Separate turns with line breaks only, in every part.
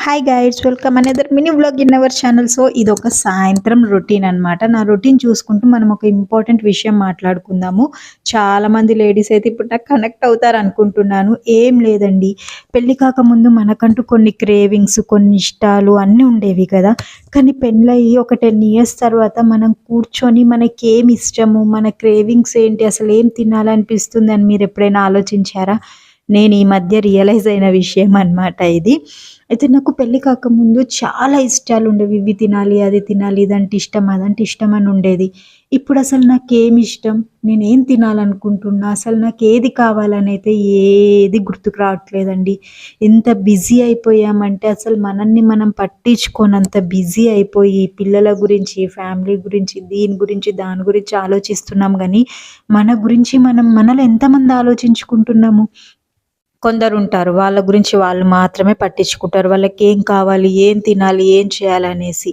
Hi guides, welcome another mini vlog in our channel. So ఇది ఒక సాయంత్రం routine అన్నమాట. నా రొటీన్ చూసుకుంటూ మనం ఒక ఇంపార్టెంట్ విషయం మాట్లాడుకుందాము. చాలా మంది లేడీస్ అయితే ఇప్పుడు నాకు కనెక్ట్ అవుతారు అనుకుంటున్నాను. ఏం లేదండి, పెళ్లి కాకముందు మనకంటూ కొన్ని క్రేవింగ్స్, కొన్ని ఇష్టాలు అన్నీ ఉండేవి కదా. కానీ పెళ్ళయి ఒక 10 ఇయర్స్ తర్వాత మనం కూర్చొని మనకి ఏమి ఇష్టము, మన క్రేవింగ్స్ ఏంటి, అసలు ఏం తినాలనిపిస్తుంది అని మీరు ఎప్పుడైనా ఆలోచించారా? నేను ఈ మధ్య రియలైజ్ అయిన విషయం అన్నమాట ఇది. అయితే నాకు పెళ్లి కాకముందు చాలా ఇష్టాలుండేవి. ఇవి తినాలి, అది తినాలి, ఇదంటే ఇష్టం, అదంటే ఇష్టం అని ఉండేది. ఇప్పుడసలు నాకేమి ఇష్టం, నేనేం తినాలనుకుంటున్నా, అసలు నాకేది కావాలనైతే ఏది గుర్తుకు రావట్లేదండి. ఎంత బిజీ అయిపోయామంటే అసలు మనల్ని మనం పట్టించుకోనంత బిజీ అయిపోయి పిల్లల గురించి, ఫ్యామిలీ గురించి, దీని గురించి, దాని గురించి ఆలోచిస్తున్నాం గానీ, మన గురించి మనం మనలో ఎంతమంది ఆలోచించుకుంటున్నాము? కొందరుంటారు. వాళ్ళ గురించి వాళ్ళు మాత్రమే పట్టించుకుంటారు. వాళ్ళకేం కావాలి, ఏం తినాలి, ఏం చేయాలనేసి.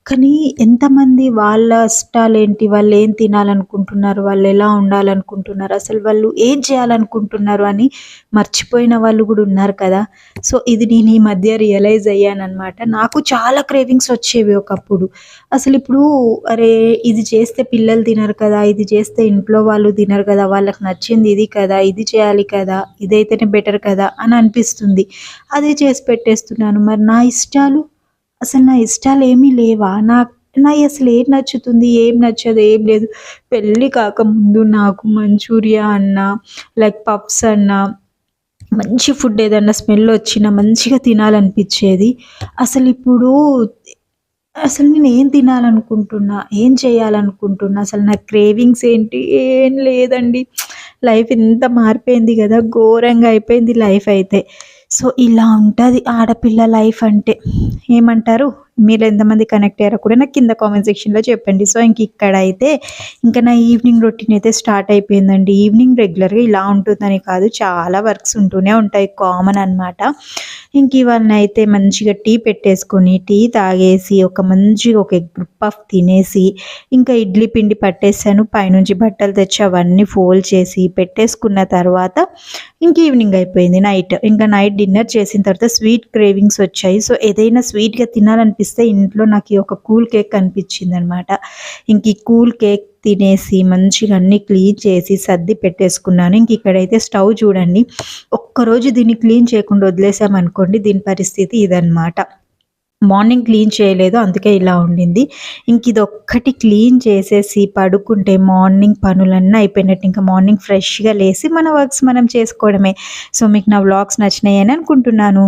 కానీ ఎంతమంది వాళ్ళ ఇష్టాలేంటి, వాళ్ళేం తినాలనుకుంటున్నారు, వాళ్ళెలా ఉండాలనుకుంటున్నారు, అసలు వాళ్ళు ఏం చేయాలనుకుంటున్నారు అని మర్చిపోయిన వాళ్ళు గూడా ఉన్నారు కదా! సో, ఇది నేను ఈ మధ్య రియలైజ్ అయ్యాననమాట. నాకు చాలా క్రేవింగ్స్ వచ్చేవి ఒకప్పుడు. అసలిప్పుడు అరే! ఇది చేస్తే పిల్లలు తినరు కదా! ఇది చేస్తే ఇంట్లో వాళ్ళు తినరు కదా! వాళ్ళకి నచ్చింది ఇది కదా! ఇది చేయాలి కదా! ఇదైతేనే బెటర్ కదా అని అనిపిస్తుంది. అదే చేసి పెట్టేస్తున్నాను. మరి నా ఇష్టాలు? అసలు నా ఇష్టాలేమీ లేవా? నాయి అసలు ఏం నచ్చుతుంది? ఏం నచ్చదు? ఏం లేదు. పెళ్లి కాకముందు నాకు మంచూరియా అన్నా, లైక్ పఫ్స్ అన్నా, మంచి ఫుడ్ ఏదన్నా స్మెల్ వచ్చినా మంచిగా తినాలనిపిచ్చేది. అసలిప్పుడు అసలు నేనేం తినాలనుకుంటున్నా? ఏం చేయాలనుకుంటున్నా? అసలు నా క్రేవింగ్స్ ఏంటి? ఏం లేదండి. లైఫ్ ఇంత మారిపోయింది గదా! ఘోరంగా అయిపోయింది లైఫ్ అయితే. సో, ఇలా ఉంటది ఆడపిల్ల లైఫ్ అంటే. ఏమంటారు? మీలో ఎంతమంది కనెక్ట్ అయ్యారో కూడా నాకు కింద కామెంట్ సెక్షన్‌లో చెప్పండి. సో, ఇక్కడైతే ఇంక నా ఈవినింగ్ రొటీన్ అయితే స్టార్ట్ అయిపోయిందండి. ఈవినింగ్ రెగ్యులర్‌గా ఇలా ఉంటుందని కాదు, చాలా వర్క్స్ ఉంటూనే ఉంటాయి, కామన్ అనమాట. ఇంక ఇవాళనైతే మంచిగా టీ పెట్టేసుకొని, టీ తాగేసి, మంచిగా ఒక ఎగ్ పఫ్ తినేసి, ఇంకా ఇడ్లీ పిండి పట్టేసాను. పైనుంచి బట్టలు తెచ్చి అవన్నీ ఫోల్డ్ చేసి పెట్టేసుకున్న తర్వాత ఇంక ఈవినింగ్ అయిపోయింది నైట్. ఇంకా నైట్ డిన్నర్ చేసిన తర్వాత స్వీట్ క్రేవింగ్స్ వచ్చాయి. సో, ఏదైనా స్వీట్‌గా తినాలనిపిస్తే ఇంట్లో నాకు ఈ ఒక కూల్ కేక్ కనిపించిందనమాట. ఇంక ఈ కూల్ కేక్ తినేసి మంచిగా అన్నీ క్లీన్ చేసి సర్ది పెట్టేసుకున్నాను. ఇంక ఇక్కడైతే స్టవ్ చూడండి. ఒక్కరోజు దీన్ని క్లీన్ చేయకుండా వదిలేసామనుకోండి, దీని పరిస్థితి ఇదనమాట. మార్నింగ్ క్లీన్ చేయలేదు, అందుకే ఇలా ఉండింది. ఇదొక్కటి క్లీన్ చేసేసి పడుకుంటే మార్నింగ్ పనులన్నీ అయిపోయినట్టు. ఇంకా మార్నింగ్ ఫ్రెష్‌గా లేసి మన వర్క్స్ మనం చేసుకోవడమే. సో, మీకు నా వ్లాగ్స్ నచ్చినాయని అనుకుంటున్నాను.